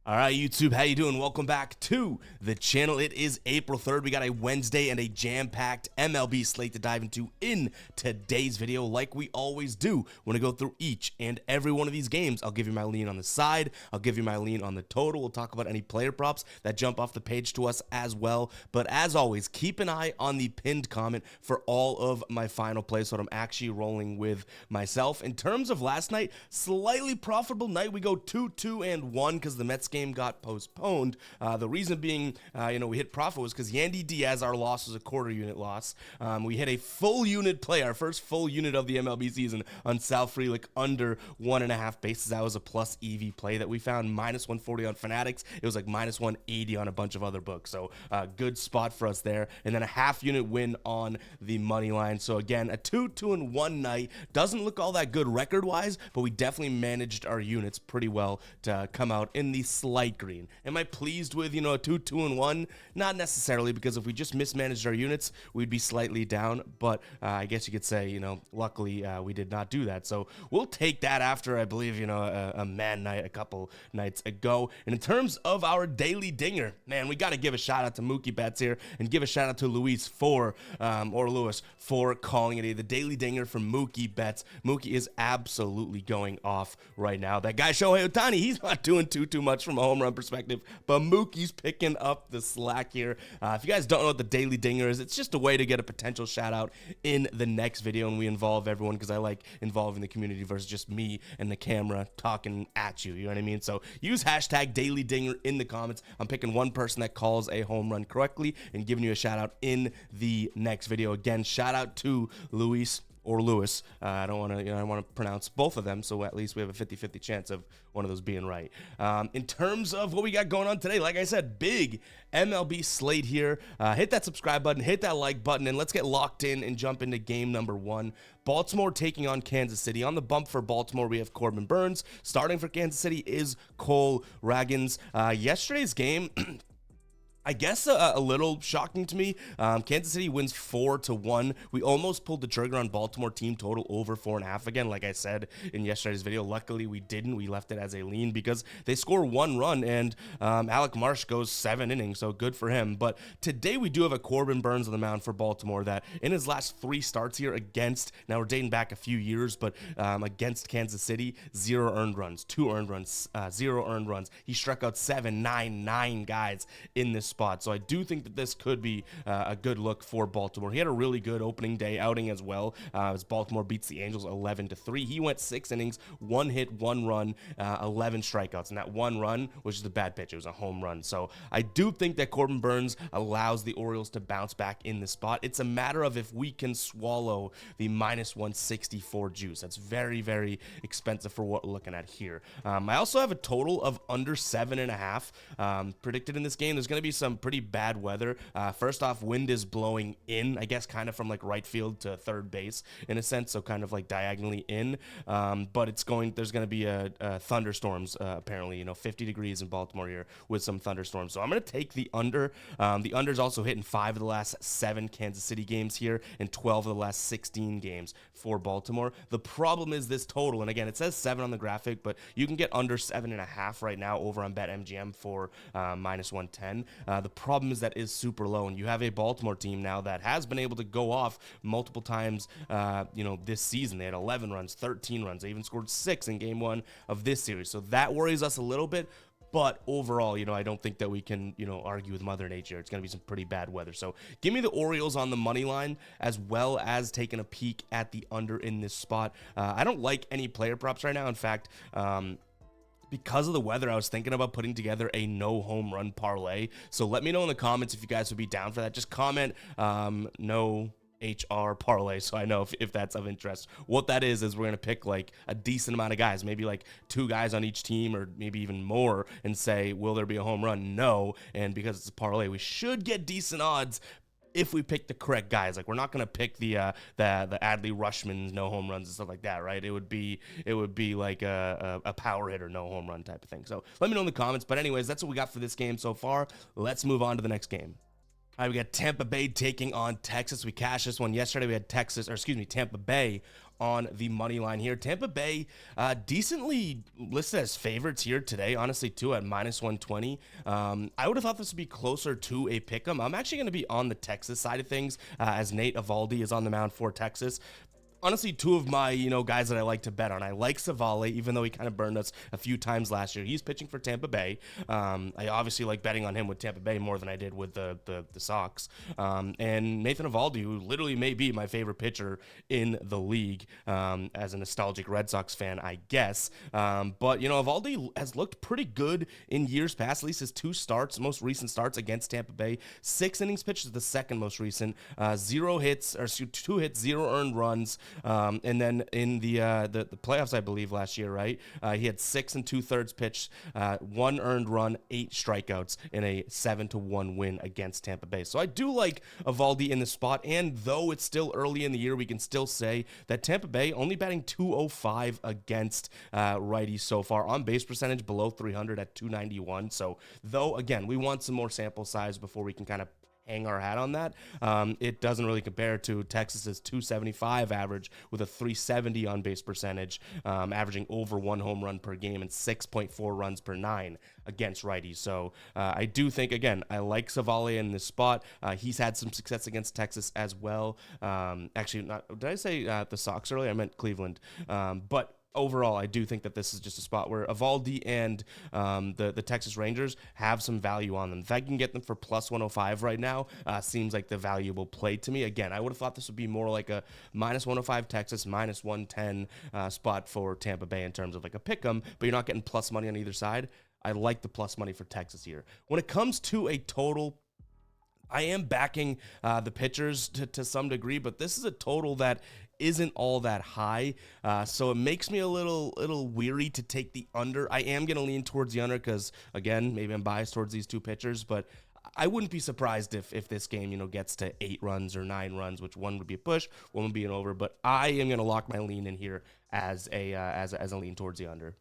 All right, YouTube, how you doing? Welcome back to the channel. It is April 3rd. We got a Wednesday and a jam-packed MLB slate to dive into in today's video. Like we always do, we're going to go through each and every one of these games. I'll give you my lean on the side. I'll give you my lean on the total. We'll talk about any player props that jump off the page to us as well. But as always, keep an eye on the pinned comment for all of my final plays, so I'm actually rolling with myself. In terms of last night, slightly profitable night. We go 2-2-1 because the Mets game got postponed. The reason being, we hit profit was because Yandy Diaz, our loss was a quarter unit loss. We hit a full unit play, our first full unit of the MLB season on Sal Frelick under 1.5 bases. That was a plus EV play that we found, minus 140 on Fanatics. It was like minus 180 on a bunch of other books. So good spot for us there. And then a half unit win on the money line. So again, a 2-2-1 night. Doesn't look all that good record wise, but we definitely managed our units pretty well to come out in the light green. Am I pleased with, a 2-2-1? Not necessarily, because if we just mismanaged our units, we'd be slightly down. But I guess you could say, luckily we did not do that. So we'll take that after, I believe, a man night a couple nights ago. And in terms of our daily dinger, man, we got to give a shout out to Mookie Betts here and give a shout out to Lewis for calling it the daily dinger from Mookie Betts. Mookie is absolutely going off right now. That guy Shohei Ohtani, he's not doing too much from a home run perspective, but Mookie's picking up the slack here. If you guys don't know what the daily dinger is, it's just a way to get a potential shout out in the next video, and we involve everyone because I like involving the community versus just me and the camera talking at you. You know what I mean? So use hashtag daily dinger in the comments. I'm picking one person that calls a home run correctly and giving you a shout out in the next video. Again, shout out to Luis or Lewis. I don't want to, I want to pronounce both of them, so at least we have a 50-50 chance of one of those being right. In terms of what we got going on today, like I said, big MLB slate here. Hit that subscribe button, hit that like button, and let's get locked in and jump into game number one. Baltimore taking on Kansas City. On the bump for Baltimore, we have Corbin Burns. Starting for Kansas City is Cole Ragans. Yesterday's game, I guess a little shocking to me. Kansas City wins 4-1. We almost pulled the trigger on Baltimore team total over 4.5 again, like I said in yesterday's video. Luckily, we didn't. We left it as a lean because they score one run, and Alec Marsh goes 7 innings, so good for him. But today, we do have a Corbin Burns on the mound for Baltimore that in his last 3 starts here against, now we're dating back a few years, but against Kansas City, 0 earned runs, 2 earned runs, 0 earned runs. He struck out 9 guys in this spot. So I do think that this could be a good look for Baltimore. He had a really good opening day outing as well, as Baltimore beats the Angels 11-3. He went 6 innings, 1 hit, 1 run, 11 strikeouts, and that 1 run was just a bad pitch. It was a home run. So I do think that Corbin Burns allows the Orioles to bounce back in the spot. It's a matter of if we can swallow the minus 164 juice. That's very, very expensive for what we're looking at here. I also have a total of under 7.5 predicted in this game. There's going to be some pretty bad weather. First off, wind is blowing in, I guess, kind of from like right field to third base in a sense, so kind of like diagonally in. But there's going to be thunderstorms apparently. 50 degrees in Baltimore here with some thunderstorms. So I'm going to take the under. The under's also hit in 5 of the last 7 Kansas City games here and 12 of the last 16 games for Baltimore. The problem is this total, and again, it says 7 on the graphic, but you can get under 7.5 right now over on BetMGM for minus 110. The problem is that is super low, and you have a Baltimore team now that has been able to go off multiple times, this season. They had 11 runs, 13 runs. They even scored 6 in game 1 of this series. So that worries us a little bit. But overall, I don't think that we can, argue with Mother Nature. It's going to be some pretty bad weather. So give me the Orioles on the money line, as well as taking a peek at the under in this spot. I don't like any player props right now. In fact, because of the weather, I was thinking about putting together a no home run parlay. So let me know in the comments if you guys would be down for that. Just comment no HR parlay, so I know if that's of interest. What that is we're going to pick like a decent amount of guys, maybe like 2 guys on each team or maybe even more, and say, will there be a home run? No. And because it's a parlay, we should get decent odds if we pick the correct guys. Like, we're not going to pick the Adley Rushmans no home runs and stuff like that, right? It would be like a power hitter no home run type of thing. So let me know in the comments. But anyways, that's what we got for this game so far. Let's move on to the next game. All right, we got Tampa Bay taking on Texas. We cashed this one yesterday. We had Tampa Bay on the money line here. Tampa Bay decently listed as favorites here today, honestly, too, at -120. I would have thought this would be closer to a pick'em. I'm actually going to be on the Texas side of things, as Nate Eovaldi is on the mound for Texas. Honestly, two of my, guys that I like to bet on. I like Savale, even though he kind of burned us a few times last year. He's pitching for Tampa Bay. I obviously like betting on him with Tampa Bay more than I did with the Sox. And Nathan Eovaldi, who literally may be my favorite pitcher in the league, as a nostalgic Red Sox fan, I guess. But, Eovaldi has looked pretty good in years past, at least his most recent starts against Tampa Bay. 6 innings pitched is the second most recent. 2 hits, 0 earned runs. And then in the playoffs, I believe last year, right? He had 6 2/3 pitched, 1 earned run, 8 strikeouts in a 7-1 win against Tampa Bay. So I do like Eovaldi in the spot. And though it's still early in the year, we can still say that Tampa Bay only batting .205 against righties so far. On base percentage below 300 at .291. So though, again, we want some more sample size before we can kind of hang our hat on that. It doesn't really compare to Texas's .275 average with a .370 on base percentage, averaging over 1 home run per game and 6.4 runs per 9 against righties. So I do think, again, I like Savale in this spot. He's had some success against Texas as well. Actually, did I say the Sox earlier? I meant Cleveland. But overall, I do think that this is just a spot where Eovaldi and the Texas Rangers have some value on them. If I can get them for +105 right now, seems like the valuable play to me. Again, I would have thought this would be more like a -105 Texas, -110 spot for Tampa Bay in terms of like a pick'em, but you're not getting plus money on either side. I like the plus money for Texas here. When it comes to a total, I am backing the pitchers to some degree, but this is a total that isn't all that high, so it makes me a little weary to take the under. I am going to lean towards the under because, again, maybe I'm biased towards these two pitchers, but I wouldn't be surprised if this game, gets to 8 runs or 9 runs, which one would be a push, one would be an over, but I am going to lock my lean in here as a lean towards the under.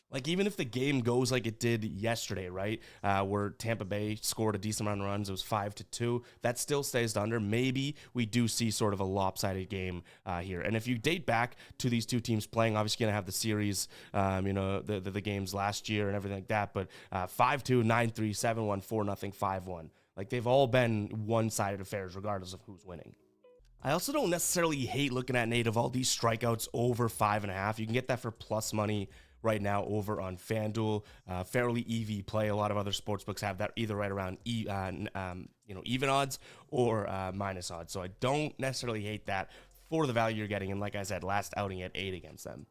Like, even if the game goes like it did yesterday, right, where Tampa Bay scored a decent amount of runs, it was 5-2, that still stays under. Maybe we do see sort of a lopsided game here. And if you date back to these two teams playing, obviously going to have the series, the games last year and everything like that, but 5-2, 9-3, 7-1, 4-0, 5-1. Like, they've all been one-sided affairs regardless of who's winning. I also don't necessarily hate looking at Nate Eovaldi's strikeouts over 5.5. You can get that for plus money right now over on FanDuel. Fairly EV play. A lot of other sportsbooks have that either right around even odds or minus odds. So I don't necessarily hate that for the value you're getting. And like I said, last outing at 8 against them.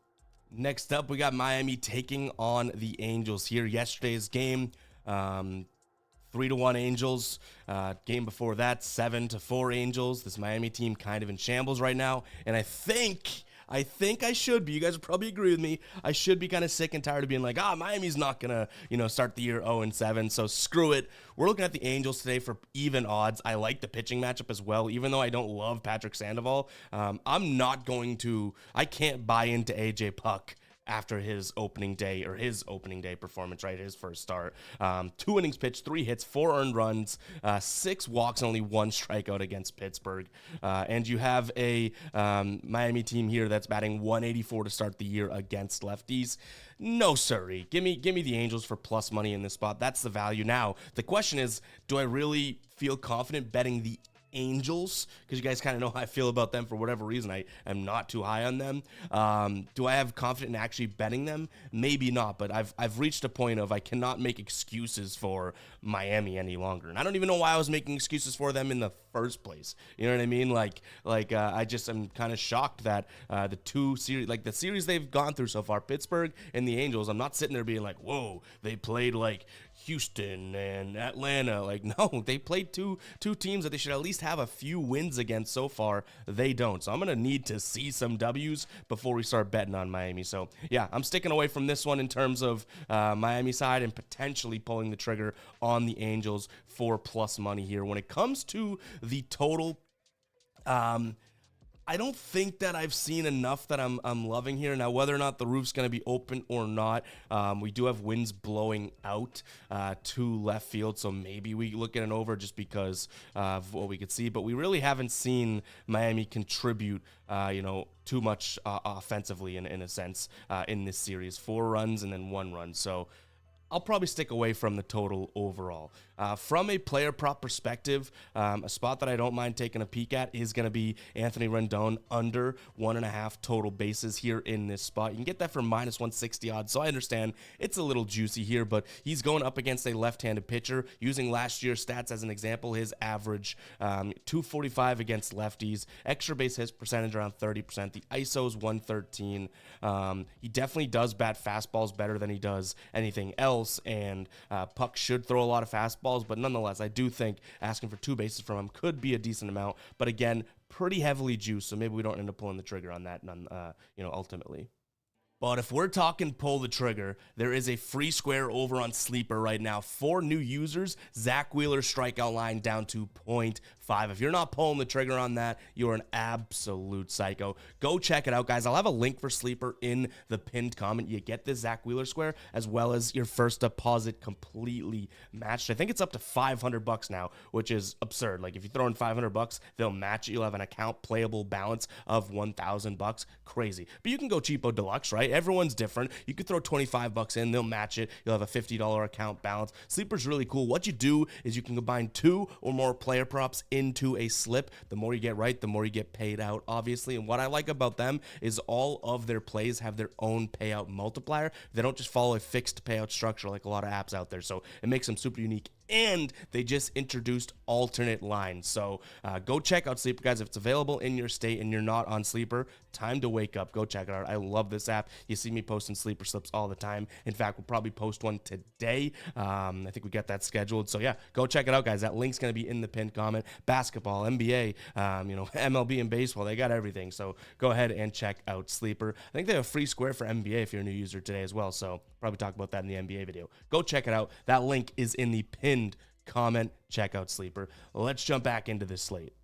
Next up, we got Miami taking on the Angels here. Yesterday's game, 3-1 Angels. Game before that, 7-4 Angels. This Miami team kind of in shambles right now. And I think I should be. You guys would probably agree with me. I should be kind of sick and tired of being like, Miami's not going to, start the year 0-7. So screw it. We're looking at the Angels today for even odds. I like the pitching matchup as well, even though I don't love Patrick Sandoval. I can't buy into AJ Puck after his opening day performance, right? His first start. 2 innings pitched, 3 hits, 4 earned runs, 6 walks, only 1 strikeout against Pittsburgh. And you have a Miami team here that's batting .184 to start the year against lefties. No, sirree. Give me the Angels for plus money in this spot. That's the value. Now, the question is, do I really feel confident betting the Angels? Because you guys kind of know how I feel about them for whatever reason. I am not too high on them. Do I have confidence in actually betting them? Maybe not, but I've reached a point of I cannot make excuses for Miami any longer. And I don't even know why I was making excuses for them in the first place. You know what I mean? I just am kind of shocked that the series they've gone through so far, Pittsburgh and the Angels, I'm not sitting there being like, whoa, they played like Houston and Atlanta. Like, no, they played two teams that they should at least have a few wins against so far. They don't. So I'm going to need to see some W's before we start betting on Miami. So, yeah, I'm sticking away from this one in terms of Miami side and potentially pulling the trigger on the Angels for plus money here. When it comes to the total, I don't think that I've seen enough that I'm loving here. Now, whether or not the roof's going to be open or not, we do have winds blowing out to left field, so maybe we look at an over just because of what we could see. But we really haven't seen Miami contribute, too much offensively in a sense in this series. 4 runs and then 1 run. So I'll probably stick away from the total overall. From a player prop perspective, a spot that I don't mind taking a peek at is going to be Anthony Rendon under 1.5 total bases here in this spot. You can get that for minus 160 odds, so I understand it's a little juicy here, but he's going up against a left-handed pitcher. Using last year's stats as an example, his average 245 against lefties, extra base hit percentage around 30%. The ISO is 113. He definitely does bat fastballs better than he does anything else, and Puck should throw a lot of fastballs, but nonetheless, I do think asking for 2 bases from him could be a decent amount, but again, pretty heavily juiced, so maybe we don't end up pulling the trigger on that, ultimately. But if we're talking pull the trigger, there is a free square over on Sleeper right now. 4 new users, Zach Wheeler's strikeout line down to 0.5. If you're not pulling the trigger on that, you're an absolute psycho. Go check it out, guys. I'll have a link for Sleeper in the pinned comment. You get this Zach Wheeler square as well as your first deposit completely matched. I think it's up to $500 now, which is absurd. Like if you throw in $500, they'll match it. You'll have an account playable balance of $1,000. Crazy. But you can go cheapo deluxe, right? Everyone's different. You could throw $25 in, they'll match it. You'll have a $50 account balance. Sleeper's really cool. What you do is you can combine 2 or more player props into a slip. The more you get right, the more you get paid out, obviously. And what I like about them is all of their plays have their own payout multiplier. They don't just follow a fixed payout structure like a lot of apps out there. So it makes them super unique. And they just introduced alternate lines. So go check out Sleeper, guys. If it's available in your state and you're not on Sleeper, time to wake up. Go check it out. I love this app. You see me posting Sleeper slips all the time. In fact, we'll probably post one today. I think we got that scheduled. So yeah, go check it out, guys. That link's going to be in the pinned comment. Basketball, NBA, MLB and baseball. They got everything. So go ahead and check out Sleeper. I think they have a free square for NBA if you're a new user today as well. So probably talk about that in the NBA video. Go check it out. That link is in the pinned comment. Check out Sleeper. Let's jump back into this slate.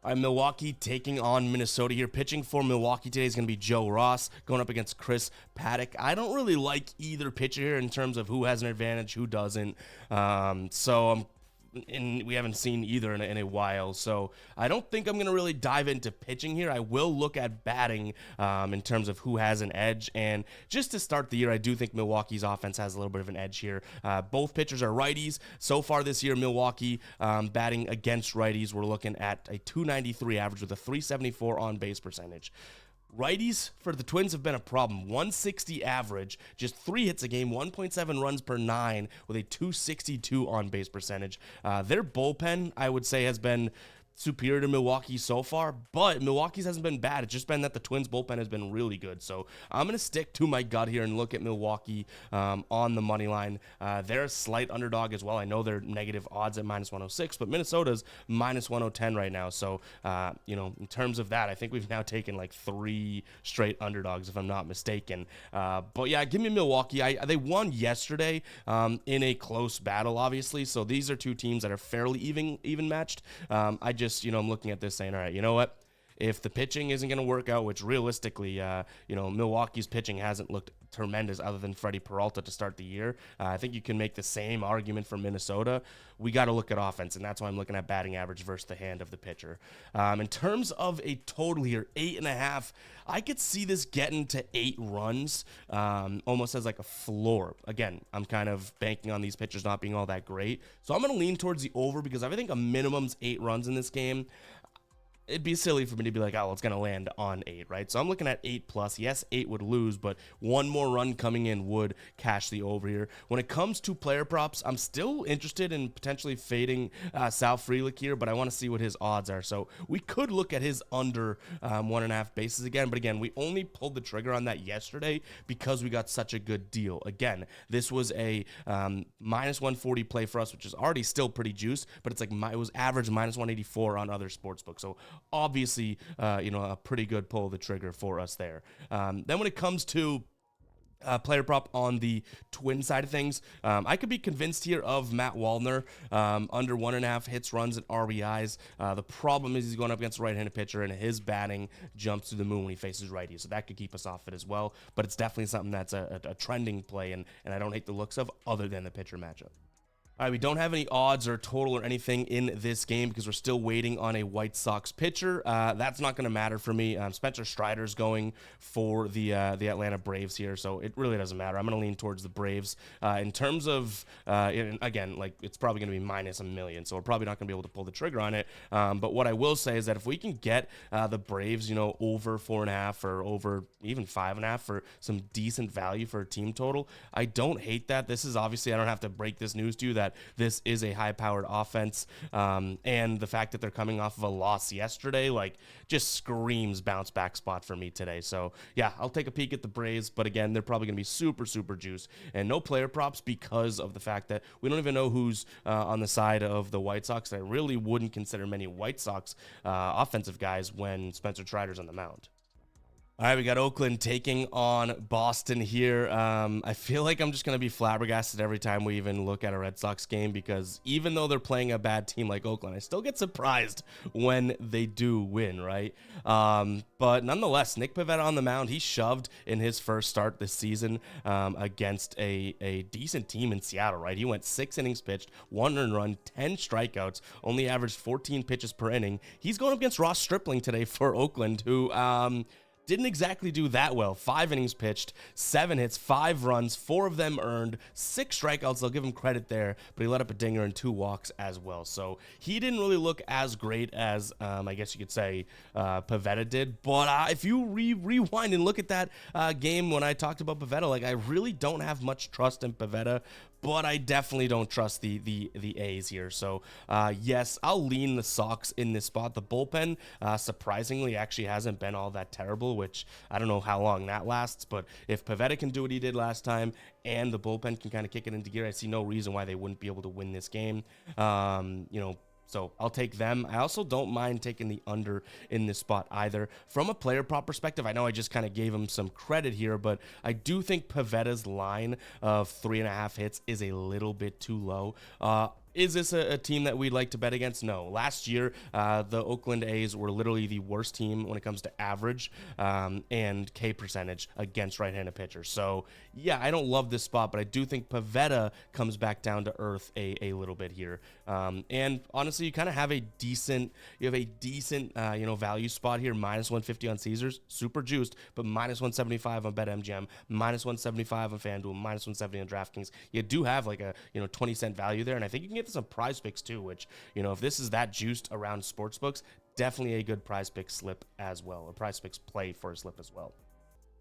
All right, Milwaukee taking on Minnesota here. Pitching for Milwaukee today is going to be Joe Ross going up against Chris Paddock. I don't really like either pitcher here in terms of who has an advantage, who doesn't. And we haven't seen either in a while, so I don't think I'm going to really dive into pitching here. I will look at batting in terms of who has an edge, and just to start the year, I do think Milwaukee's offense has a little bit of an edge here. Both pitchers are righties. So far this year, Milwaukee batting against righties, we're looking at a 293 average with a 374 on-base percentage. Righties for the Twins have been a problem. 160 average, just 3 hits a game, 1.7 runs per 9 with a 262 on-base percentage. Their bullpen, I would say, has been superior to Milwaukee so far, but Milwaukee's hasn't been bad. It's just been that the Twins bullpen has been really good. So I'm going to stick to my gut here and look at Milwaukee on the money line. They're a slight underdog as well. I know they're negative odds at minus 106, but Minnesota's minus 110 right now. So, in terms of that, I think we've now taken like 3 straight underdogs, if I'm not mistaken. But yeah, give me Milwaukee. They won yesterday in a close battle, obviously. So these are 2 teams that are fairly even matched. I'm looking at this saying, all right, you know what? If the pitching isn't going to work out, which realistically, Milwaukee's pitching hasn't looked tremendous other than Freddie Peralta to start the year. I think you can make the same argument for Minnesota. We got to look at offense, and that's why I'm looking at batting average versus the hand of the pitcher. In terms of a total here, 8.5, I could see this getting to 8 runs, almost as like a floor. Again, I'm kind of banking on these pitchers not being all that great. So I'm going to lean towards the over because I think a minimum's 8 runs in this game. It'd be silly for me to be like, oh, well, it's going to land on 8, right? So I'm looking at 8+. Yes, 8 would lose, but 1 more run coming in would cash the over here. When it comes to player props, I'm still interested in potentially fading Sal Frelick here, but I want to see what his odds are. So we could look at his under 1.5 bases again, but again, we only pulled the trigger on that yesterday because we got such a good deal. Again, this was a minus 140 play for us, which is already still pretty juiced, but it's like it was average minus 184 on other sportsbooks. So obviously, a pretty good pull of the trigger for us there. Then when it comes to Player prop on the Twin side of things. I could be convinced here of Matt Wallner, under 1.5 hits, runs, and RBIs. The problem is he's going up against a right-handed pitcher, and his batting jumps to the moon when he faces righties, so that could keep us off it as well. But it's definitely something that's a trending play, and I don't hate the looks of, other than the pitcher matchup. All right, we don't have any odds or total or anything in this game because we're still waiting on a White Sox pitcher. That's not going to matter for me. Spencer Strider's going for the Atlanta Braves here, so it really doesn't matter. I'm going to lean towards the Braves. In terms of, again, like it's probably going to be minus $1 million, so we're probably not going to be able to pull the trigger on it. But what I will say is that if we can get the Braves, over 4.5 or over even 5.5 for some decent value for a team total, I don't hate that. This is obviously, I don't have to break this news to you that this is a high-powered offense, and the fact that they're coming off of a loss yesterday, like, just screams bounce-back spot for me today. So, yeah, I'll take a peek at the Braves, but again, they're probably going to be super, super juiced, and no player props because of the fact that we don't even know who's on the side of the White Sox. I really wouldn't consider many White Sox offensive guys when Spencer Strider's on the mound. All right, we got Oakland taking on Boston here. I feel like I'm just going to be flabbergasted every time we even look at a Red Sox game because even though they're playing a bad team like Oakland, I still get surprised when they do win, right? But nonetheless, Nick Pivetta on the mound, he shoved in his first start this season against a decent team in Seattle, right? He went 6 innings pitched, 1 earned run, 10 strikeouts, only averaged 14 pitches per inning. He's going up against Ross Stripling today for Oakland, who didn't exactly do that well. 5 innings pitched, 7 hits, 5 runs, 4 of them earned, 6 strikeouts. I'll give him credit there, but he let up a dinger and 2 walks as well. So he didn't really look as great as, I guess you could say, Pivetta did. But if you rewind and look at that game when I talked about Pivetta, like I really don't have much trust in Pivetta, but I definitely don't trust the A's here. So, yes, I'll lean the Sox in this spot. The bullpen, surprisingly, actually hasn't been all that terrible, which I don't know how long that lasts. But if Pivetta can do what he did last time and the bullpen can kind of kick it into gear, I see no reason why they wouldn't be able to win this game. So I'll take them. I also don't mind taking the under in this spot either. From a player prop perspective, I know I just kind of gave him some credit here, but I do think Pivetta's line of 3.5 hits is a little bit too low. Is this a team that we'd like to bet against? No. Last year, the Oakland A's were literally the worst team when it comes to average and K percentage against right-handed pitchers. So, yeah, I don't love this spot, but I do think Pivetta comes back down to earth a little bit here. And honestly, you kind of have a decent, value spot here. Minus 150 on Caesars, super juiced, but minus 175 on BetMGM, minus 175 on FanDuel, minus 170 on DraftKings. You do have like a 20-cent value there, and I think you can get this on Prize Picks too, which, if this is that juiced around sportsbooks, definitely a good Prize Picks slip as well, or Prize Picks play for a slip as well.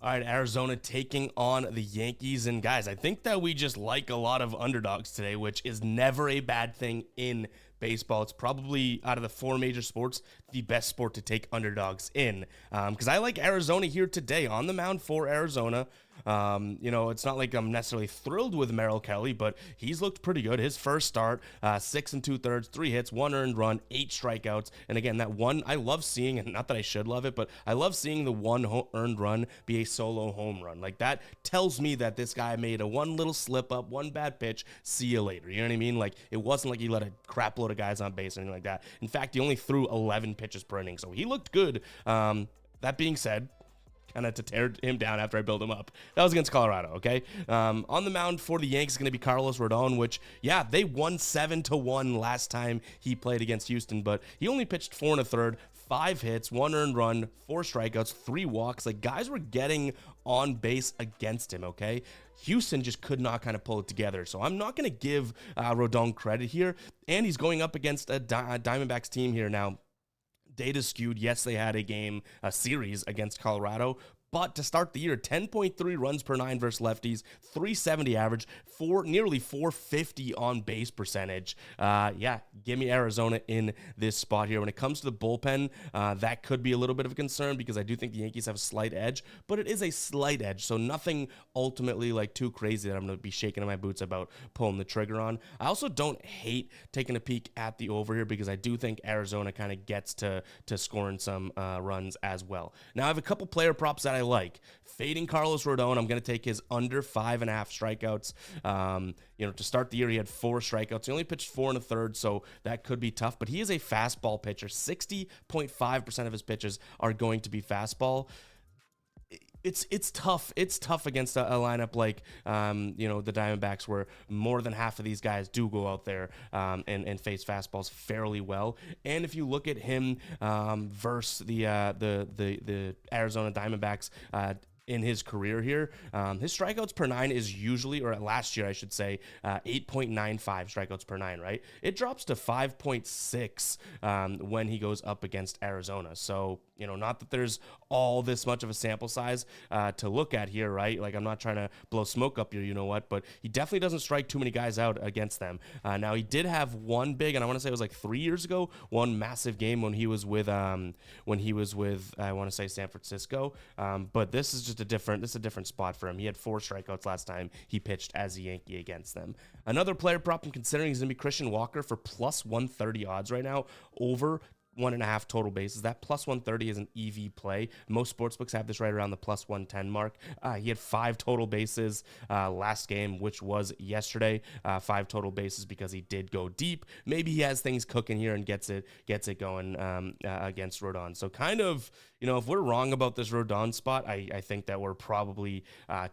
All right, Arizona taking on the Yankees. And guys, I think that we just like a lot of underdogs today, which is never a bad thing in baseball. It's probably, out of the 4 major sports, the best sport to take underdogs in. Because I like Arizona here today on the mound for Arizona. It's not like I'm necessarily thrilled with Merrill Kelly, but he's looked pretty good. His first start, 6 2/3, 3 hits, 1 earned run, 8 strikeouts. And again, that one, I love seeing, and not that I should love it, but I love seeing the 1 earned run be a solo home run. Like, that tells me that this guy made a 1 little slip up, 1 bad pitch, see you later. You know what I mean? Like, it wasn't like he let a crap load of guys on base or anything like that. In fact, he only threw 11 pitches per inning, so he looked good. That being said, kind of to tear him down after I build him up. That was against Colorado, okay? On the mound for the Yankees is going to be Carlos Rodon, which, yeah, they won 7-1 last time he played against Houston, but he only pitched 4 1/3, 5 hits, 1 earned run, 4 strikeouts, 3 walks. Like, guys were getting on base against him, okay? Houston just could not kind of pull it together. So I'm not going to give Rodon credit here, and he's going up against a Diamondbacks team here now. Data skewed. Yes, they had a series against Colorado, but to start the year, 10.3 runs per 9 versus lefties, 370 average, nearly 450 on base percentage. Give me Arizona in this spot here. When it comes to the bullpen, that could be a little bit of a concern because I do think the Yankees have a slight edge, but it is a slight edge, so nothing ultimately like too crazy that I'm going to be shaking in my boots about pulling the trigger on. I also don't hate taking a peek at the over here because I do think Arizona kind of gets to scoring some runs as well. Now, I have a couple player props that I I like. Fading Carlos Rodon, I'm going to take his under 5.5 strikeouts. To start the year, he had 4 strikeouts. He only pitched 4 and a third, so that could be tough. But he is a fastball pitcher. 60.5% of his pitches are going to be fastball. It's tough. It's tough against a lineup like the Diamondbacks, where more than half of these guys do go out there and face fastballs fairly well. And if you look at him versus the Arizona Diamondbacks in his career here, his strikeouts per 9 is usually, or last year I should say, 8.95 strikeouts per 9, right? It drops to 5.6 when he goes up against Arizona. So, not that there's all this much of a sample size to look at here, right? Like, I'm not trying to blow smoke up your but he definitely doesn't strike too many guys out against them. Now, he did have one big, and I want to say it was like 3 years ago, one massive game when he was with I want to say San Francisco. But this is just a different spot for him. He had 4 strikeouts last time he pitched as a Yankee against them. Another player prop I'm considering is going to be Christian Walker for plus 130 odds right now, over 1.5 total bases. That plus 130 is an EV play. Most sportsbooks have this right around the plus 110 mark. He had 5 total bases last game, which was yesterday. 5 total bases because he did go deep. Maybe he has things cooking here and gets it going against Rodon. So kind of, if we're wrong about this Rodon spot, I think that we're probably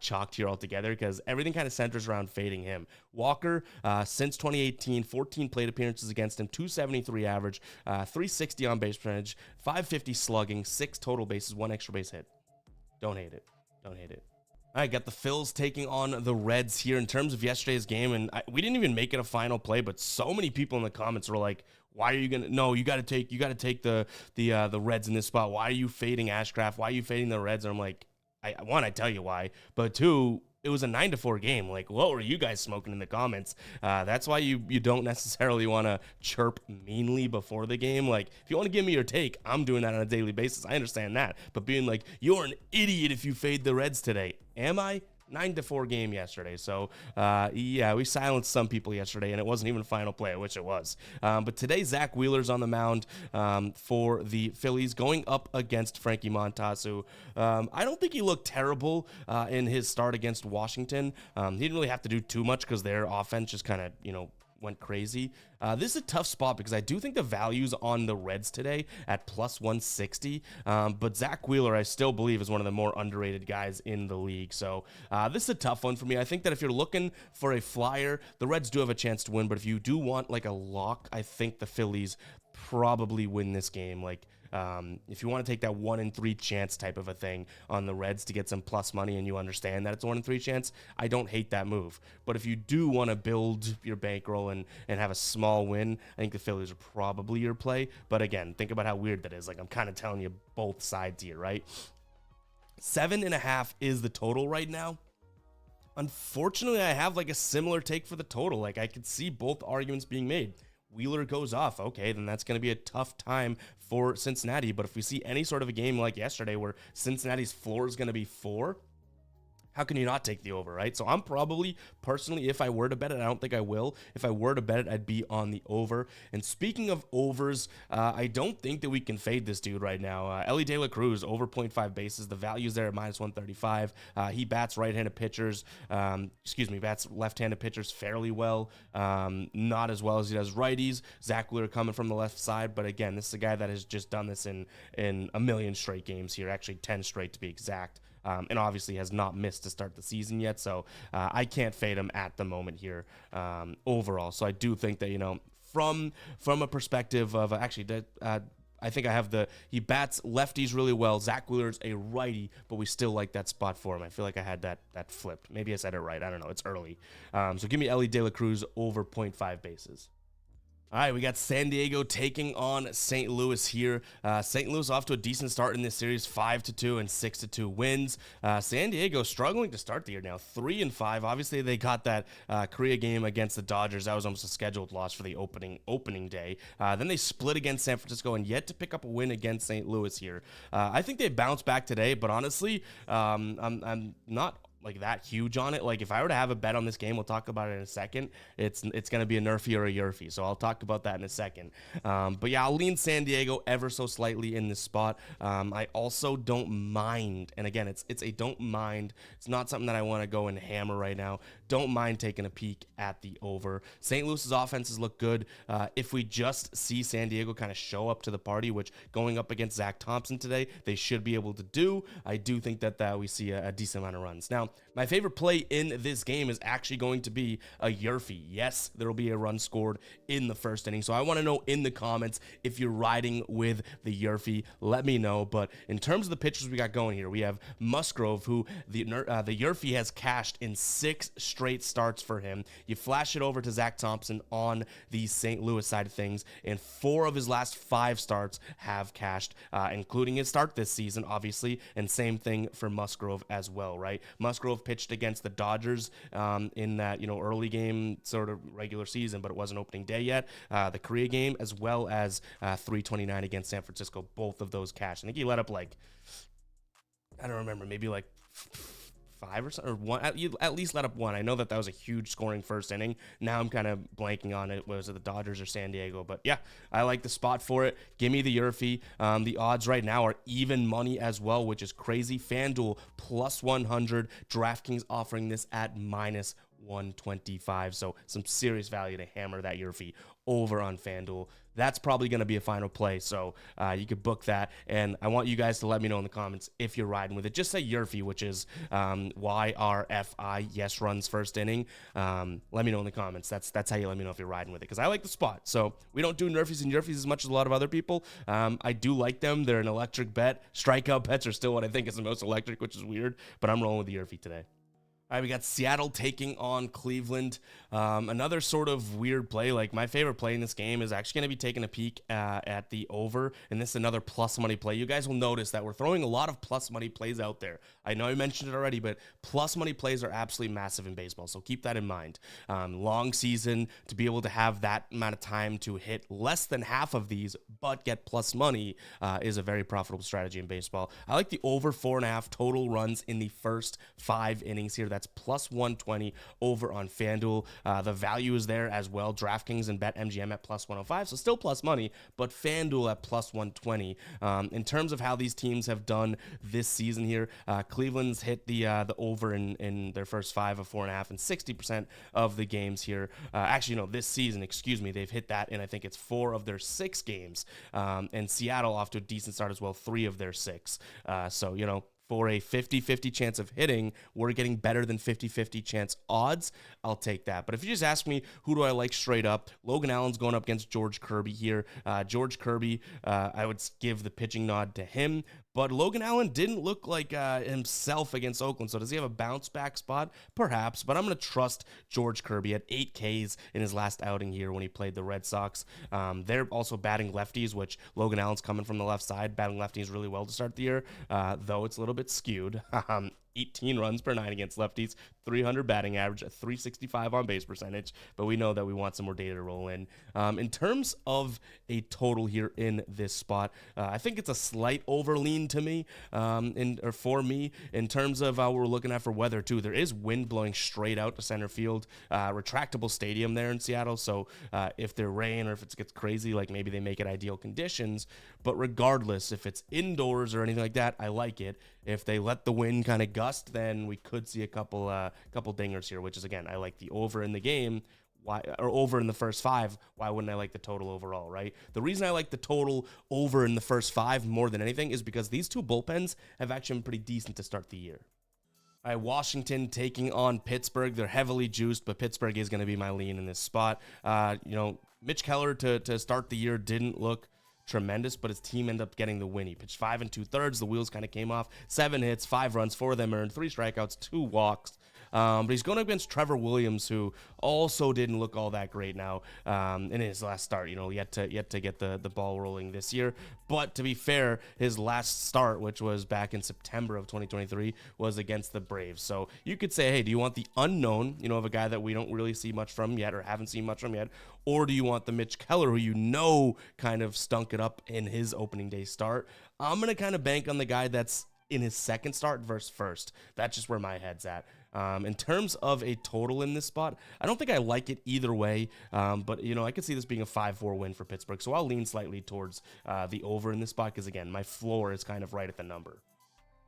chalked here altogether, because everything kind of centers around fading him. Walker, since 2018, 14 plate appearances against him, 273 average, 360 on base percentage, 550 slugging, 6 total bases, 1 extra base hit. Don't hate it. All right, got the Phils taking on the Reds here in terms of yesterday's game, and we didn't even make it a final play, but so many people in the comments were like, "Why are you gonna? No, you got to take the Reds in this spot. Why are you fading Ashcraft? Why are you fading the Reds?" And I'm like, I tell you why, but 2, it was a 9-4 game. Like, what were you guys smoking in the comments? That's why you don't necessarily want to chirp meanly before the game. Like, if you want to give me your take, I'm doing that on a daily basis. I understand that. But being like, you're an idiot if you fade the Reds today. Am I? 9-4 game yesterday. So, we silenced some people yesterday, and it wasn't even a final play, which it was. But today, Zach Wheeler's on the mound for the Phillies, going up against Frankie Montas, who I don't think he looked terrible in his start against Washington. He didn't really have to do too much because their offense just kind of, went crazy. This is a tough spot because I do think the value's on the Reds today at plus 160. But Zach Wheeler, I still believe, is one of the more underrated guys in the league. So this is a tough one for me. I think that if you're looking for a flyer, the Reds do have a chance to win. But if you do want like a lock, I think the Phillies probably win this game. Like, if you want to take that 1 in 3 chance type of a thing on the Reds to get some plus money, and you understand that it's a 1 in 3 chance, I don't hate that move. But if you do want to build your bankroll and have a small win, I think the Phillies are probably your play. But again, think about how weird that is. Like, I'm kind of telling you both sides here, right? 7.5 is the total right now. Unfortunately, I have like a similar take for the total. Like, I could see both arguments being made. Wheeler goes off, okay, then that's going to be a tough time for Cincinnati. But if we see any sort of a game like yesterday where Cincinnati's floor is going to be 4, how can you not take the over, right? So I'm probably, personally, if I were to bet it, I don't think I will. If I were to bet it, I'd be on the over. And speaking of overs, I don't think that we can fade this dude right now. Ellie De La Cruz, over 0.5 bases. The value's there at minus 135. He bats right-handed pitchers, bats left-handed pitchers fairly well. Not as well as he does righties. Zach Wheeler coming from the left side. But again, this is a guy that has just done this in a million straight games here, actually 10 straight to be exact. And obviously has not missed to start the season yet. So I can't fade him at the moment here overall. So I do think that, from a perspective of I think I have he bats lefties really well. Zach Wheeler's a righty, but we still like that spot for him. I feel like I had that flipped. Maybe I said it right. I don't know. It's early. So give me Ellie De La Cruz over 0.5 bases. All right, we got San Diego taking on St. Louis here. St. Louis off to a decent start in this series, 5-2 and 6-2 wins. San Diego struggling to start the year now, 3-5. Obviously, they got that Korea game against the Dodgers. That was almost a scheduled loss for the opening day. Then they split against San Francisco and yet to pick up a win against St. Louis here. I think they bounced back today, but honestly, I'm not like that huge on it. Like if I were to have a bet on this game, we'll talk about it in a second. It's going to be a nerfy or a yerfy, so I'll talk about that in a second. But yeah, I'll lean San Diego ever so slightly in this spot. I also don't mind, and again, it's a don't mind. It's not something that I want to go and hammer right now. Don't mind taking a peek at the over. St. Louis's offenses look good. If we just see San Diego kind of show up to the party, which going up against Zach Thompson today, they should be able to do. I do think that we see a decent amount of runs. Now, my favorite play in this game is actually going to be a yerfy. Yes, there will be a run scored in the first inning. So I want to know in the comments if you're riding with the yerfy. Let me know. But in terms of the pitchers we got going here, we have Musgrove, who the yerfy has cashed in 6 straight starts for him. You flash it over to Zach Thompson on the St. Louis side of things, and 4 of his last 5 starts have cashed, including his start this season, obviously, and same thing for Musgrove as well, right? Musgrove pitched against the Dodgers in that, early game, sort of regular season, but it wasn't opening day yet. The Korea game, as well as 329 against San Francisco, both of those cashed. I think he let up I don't remember, maybe 5 or something, or 1, at least let up 1. I know that was a huge scoring first inning. Now I'm kind of blanking on it. Was it the Dodgers or San Diego? But yeah, I like the spot for it. Give me the yerfy. The odds right now are even money as well, which is crazy. FanDuel plus 100. DraftKings offering this at minus 125. So some serious value to hammer that yerfy over on FanDuel. That's probably going to be a final play, so you could book that. And I want you guys to let me know in the comments if you're riding with it. Just say yerfy, which is YRFI, yes runs first inning. Let me know in the comments. That's how you let me know if you're riding with it, because I like the spot. So we don't do nerfies and yerfies as much as a lot of other people. I do like them. They're an electric bet. Strikeout bets are still what I think is the most electric, which is weird, but I'm rolling with the yerfy today. All right, we got Seattle taking on Cleveland. Another sort of weird play. Like, my favorite play in this game is actually going to be taking a peek at the over, and this is another plus money play. You guys will notice that we're throwing a lot of plus money plays out there. I know I mentioned it already, but plus money plays are absolutely massive in baseball, so keep that in mind. Long season, to be able to have that amount of time to hit less than half of these but get plus money is a very profitable strategy in baseball. I like the over 4.5 total runs in the first 5 innings here. That's plus 120 over on FanDuel. The value is there as well. DraftKings and BetMGM at plus 105, so still plus money, but FanDuel at plus 120. In terms of how these teams have done this season here, Cleveland's hit the over in their first 5 of 4.5 and 60% of the games here. Actually, no, this season, excuse me, they've hit that in, I think it's 4 of their 6 games. And Seattle off to a decent start as well, 3 of their 6. So, for a 50-50 chance of hitting, we're getting better than 50-50 chance odds. I'll take that. But if you just ask me, who do I like straight up? Logan Allen's going up against George Kirby here. George Kirby, I would give the pitching nod to him. But Logan Allen didn't look like himself against Oakland. So does he have a bounce back spot? Perhaps. But I'm going to trust George Kirby at 8 Ks in his last outing here when he played the Red Sox. They're also batting lefties, which Logan Allen's coming from the left side, batting lefties really well to start the year, though it's a little bit skewed. 18 runs per 9 against lefties, 300 batting average, a 365 on base percentage, but we know that we want some more data to roll in. In terms of a total here in this spot, I think it's a slight overlean to me, for me, in terms of how we're looking at for weather too. There is wind blowing straight out to center field, retractable stadium there in Seattle, so if there rain or if it gets crazy, like maybe they make it ideal conditions, but regardless, if it's indoors or anything like that, I like it. If they let the wind kind of gust, then we could see a couple dingers here, which is, again, I like the over in the game. Why, or over in the first 5, why wouldn't I like the total overall, right? The reason I like the total over in the first 5 more than anything is because these two bullpens have actually been pretty decent to start the year. All right, Washington taking on Pittsburgh. They're heavily juiced, but Pittsburgh is going to be my lean in this spot. Mitch Keller to start the year didn't look tremendous, but his team ended up getting the win. He pitched 5 2/3. The wheels kind of came off. 7 hits, 5 runs, 4 of them earned, 3 strikeouts, 2 walks. But he's going against Trevor Williams, who also didn't look all that great now in his last start. Yet to get the ball rolling this year. But to be fair, his last start, which was back in September of 2023, was against the Braves. So you could say, hey, do you want the unknown, of a guy that we don't really see much from yet or haven't seen much from yet? Or do you want the Mitch Keller, who kind of stunk it up in his opening day start? I'm going to kind of bank on the guy that's in his second start versus first. That's just where my head's at. In terms of a total in this spot, I don't think I like it either way, but, I could see this being a 5-4 win for Pittsburgh, so I'll lean slightly towards the over in this spot because, again, my floor is kind of right at the number.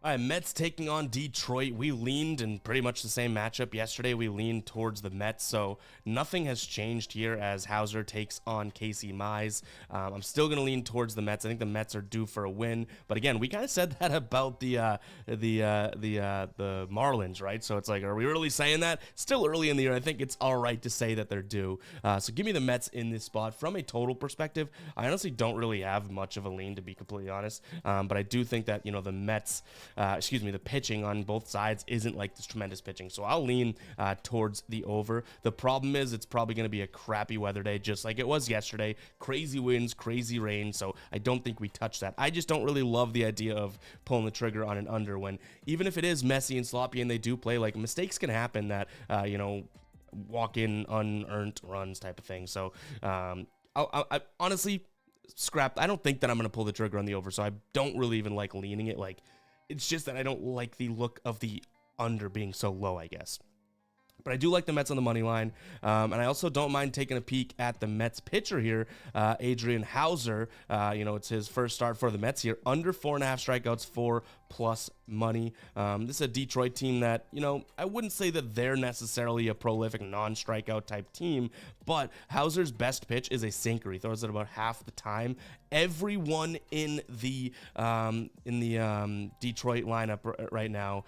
All right, Mets taking on Detroit. We leaned in pretty much the same matchup yesterday. We leaned towards the Mets, so nothing has changed here as Hauser takes on Casey Mize. I'm still going to lean towards the Mets. I think the Mets are due for a win, but again, we kind of said that about the Marlins, right? So it's like, are we really saying that? Still early in the year. I think it's all right to say that they're due. So give me the Mets in this spot. From a total perspective, I honestly don't really have much of a lean, to be completely honest, but I do think that the Mets. The pitching on both sides isn't like this tremendous pitching. So I'll lean towards the over. The problem is it's probably going to be a crappy weather day, just like it was yesterday. Crazy winds, crazy rain. So I don't think we touch that. I just don't really love the idea of pulling the trigger on an under when, even if it is messy and sloppy and they do play, like mistakes can happen that, walk in unearned runs type of thing. So I honestly, I don't think that I'm going to pull the trigger on the over. So I don't really even like leaning it. It's just that I don't like the look of the under being so low, I guess. But I do like the Mets on the money line, and I also don't mind taking a peek at the Mets pitcher here, Adrian Hauser. It's his first start for the Mets here. Under 4.5 strikeouts, 4+ money. This is a Detroit team that, I wouldn't say that they're necessarily a prolific non-strikeout type team, but Hauser's best pitch is a sinker. He throws it about half the time. Everyone in the Detroit lineup right now,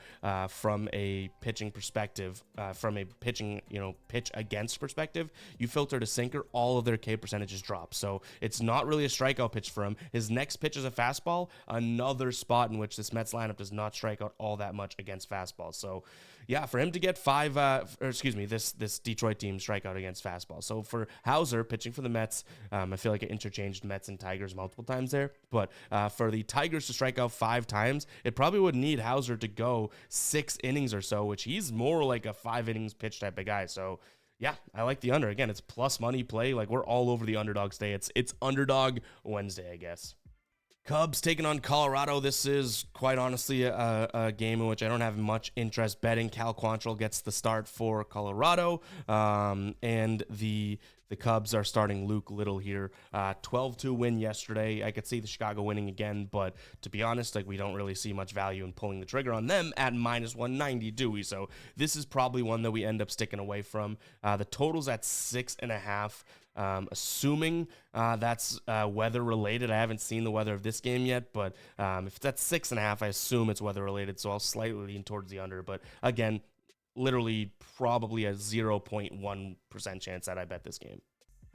from a pitching perspective, from a pitching, pitch against perspective, you filter to sinker, all of their K percentages drop. So it's not really a strikeout pitch for him. His next pitch is a fastball, another spot in which this Mets lineup does not strike out all that much against fastballs. So yeah, for him to get this Detroit team strikeout against fastballs. So for Hauser pitching for the Mets, I feel like I interchanged Mets and Tigers multiple times there, but for the Tigers to strike out 5 times, it probably would need Hauser to go 6 innings or so, which he's more like a 5 innings pitch type of guy. So yeah, I like the under. Again, it's plus money play. Like, we're all over the underdog stay. It's underdog Wednesday, I guess. Cubs taking on Colorado. This is quite honestly a game in which I don't have much interest betting. Cal Quantrill gets the start for Colorado, and the Cubs are starting Luke Little here. 12-2 win yesterday. I could see the Chicago winning again, but to be honest, we don't really see much value in pulling the trigger on them at -190, do we? So this is probably one that we end up sticking away from. The total's at 6.5. Assuming that's weather related. I haven't seen the weather of this game yet, but if it's at 6.5, I assume it's weather related, so I'll slightly lean towards the under. But again, literally probably a 0.1% chance that I bet this game.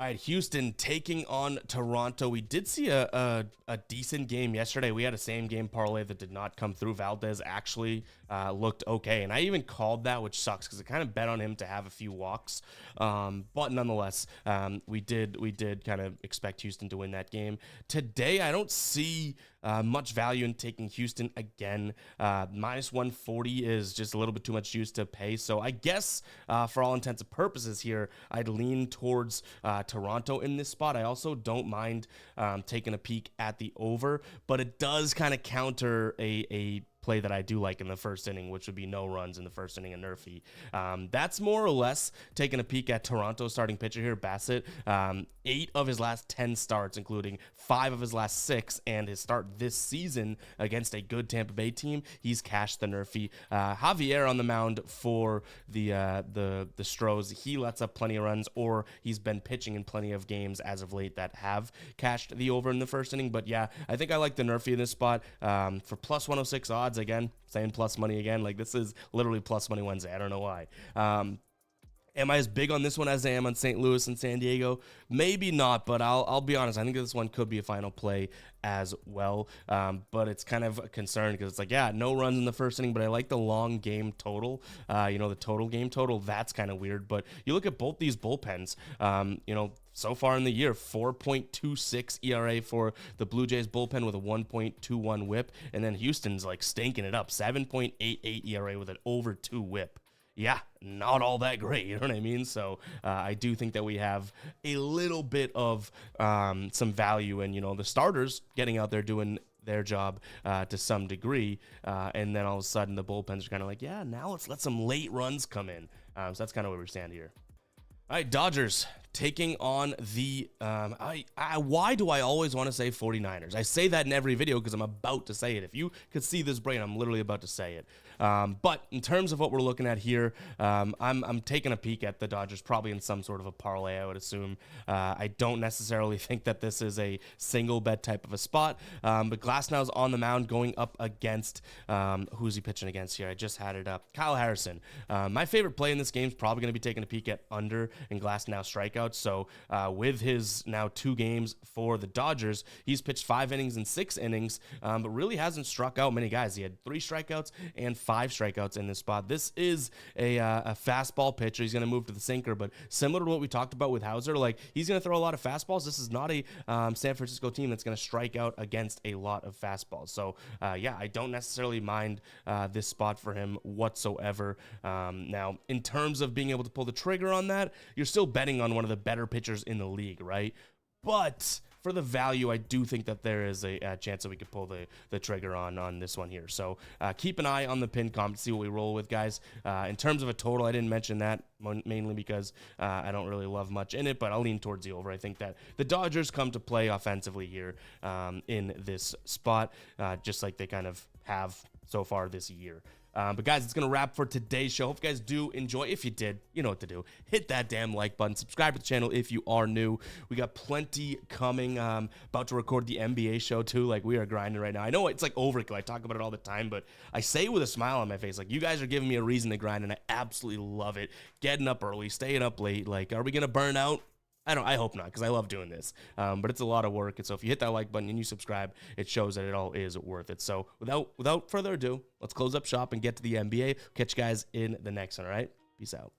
All right, Houston taking on Toronto. We did see a decent game yesterday. We had a same game parlay that did not come through. Valdez actually looked okay, and I even called that, which sucks because I kind of bet on him to have a few walks. But nonetheless, we did kind of expect Houston to win that game. Today, I don't see much value in taking Houston again. -140 is just a little bit too much juice to pay. So I guess for all intents and purposes here, I'd lean towards Toronto in this spot. I also don't mind taking a peek at the over, but it does kind of counter a play that I do like in the first inning, which would be no runs in the first inning of Nerfy. That's more or less taking a peek at Toronto starting pitcher here, Bassett. 8 of his last 10 starts, including 5 of his last 6, and his start this season against a good Tampa Bay team, he's cashed the Nerfy. Javier on the mound for the Stros, he lets up plenty of runs, or he's been pitching in plenty of games as of late that have cashed the over in the first inning. But yeah, I think I like the Nerfy in this spot for plus 106 odds. Again, saying plus money again. Like, this is literally plus money Wednesday. I don't know why. Am I as big on this one as I am on St. Louis and San Diego? Maybe not, but I'll be honest. I think this one could be a final play as well. But it's kind of a concern because it's like, yeah, no runs in the first inning, but I like the long game total. The total game total, that's kind of weird. But you look at both these bullpens, so far in the year, 4.26 ERA for the Blue Jays bullpen with a 1.21 whip. And then Houston's like stinking it up, 7.88 ERA with an over 2 whip. Yeah, not all that great, you know what I mean? So I do think that we have a little bit of some value in, the starters getting out there doing their job to some degree. And then all of a sudden the bullpens are kind of like, yeah, now let's let some late runs come in. So that's kind of where we stand here. All right, Dodgers taking on the, why do I always want to say 49ers? I say that in every video because I'm about to say it. If you could see this brain, I'm literally about to say it. But in terms of what we're looking at here, I'm taking a peek at the Dodgers, probably in some sort of a parlay, I would assume. I don't necessarily think that this is a single bet type of a spot, but Glasnow's on the mound going up against, who's he pitching against here? I just had it up. Kyle Harrison. My favorite play in this game is probably going to be taking a peek at under and Glasnow strikeouts. So with his now 2 games for the Dodgers, he's pitched 5 innings and 6 innings, but really hasn't struck out many guys. He had 3 strikeouts and 5 strikeouts in this spot. This is a fastball pitcher. He's going to move to the sinker, but similar to what we talked about with Hauser, like he's going to throw a lot of fastballs. This is not a San Francisco team that's going to strike out against a lot of fastballs. So yeah, I don't necessarily mind this spot for him whatsoever. Now, in terms of being able to pull the trigger on that, you're still betting on one of the better pitchers in the league, right? But for the value, I do think that there is a chance that we could pull the trigger on this one here. So keep an eye on the pin comp to see what we roll with, guys. In terms of a total, I didn't mention that mainly because I don't really love much in it, but I'll lean towards the over. I think that the Dodgers come to play offensively here in this spot, just like they kind of have so far this year. But guys, it's going to wrap for today's show. Hope you guys do enjoy. If you did, you know what to do. Hit that damn like button. Subscribe to the channel if you are new. We got plenty coming. About to record the NBA show too. Like, we are grinding right now. I know it's like overkill. I talk about it all the time, but I say it with a smile on my face. Like, you guys are giving me a reason to grind, and I absolutely love it. Getting up early, staying up late. Like, are we going to burn out? I hope not, because I love doing this, but it's a lot of work. And so if you hit that like button and you subscribe, it shows that it all is worth it. So without further ado, let's close up shop and get to the NBA. Catch you guys in the next one. All right, peace out.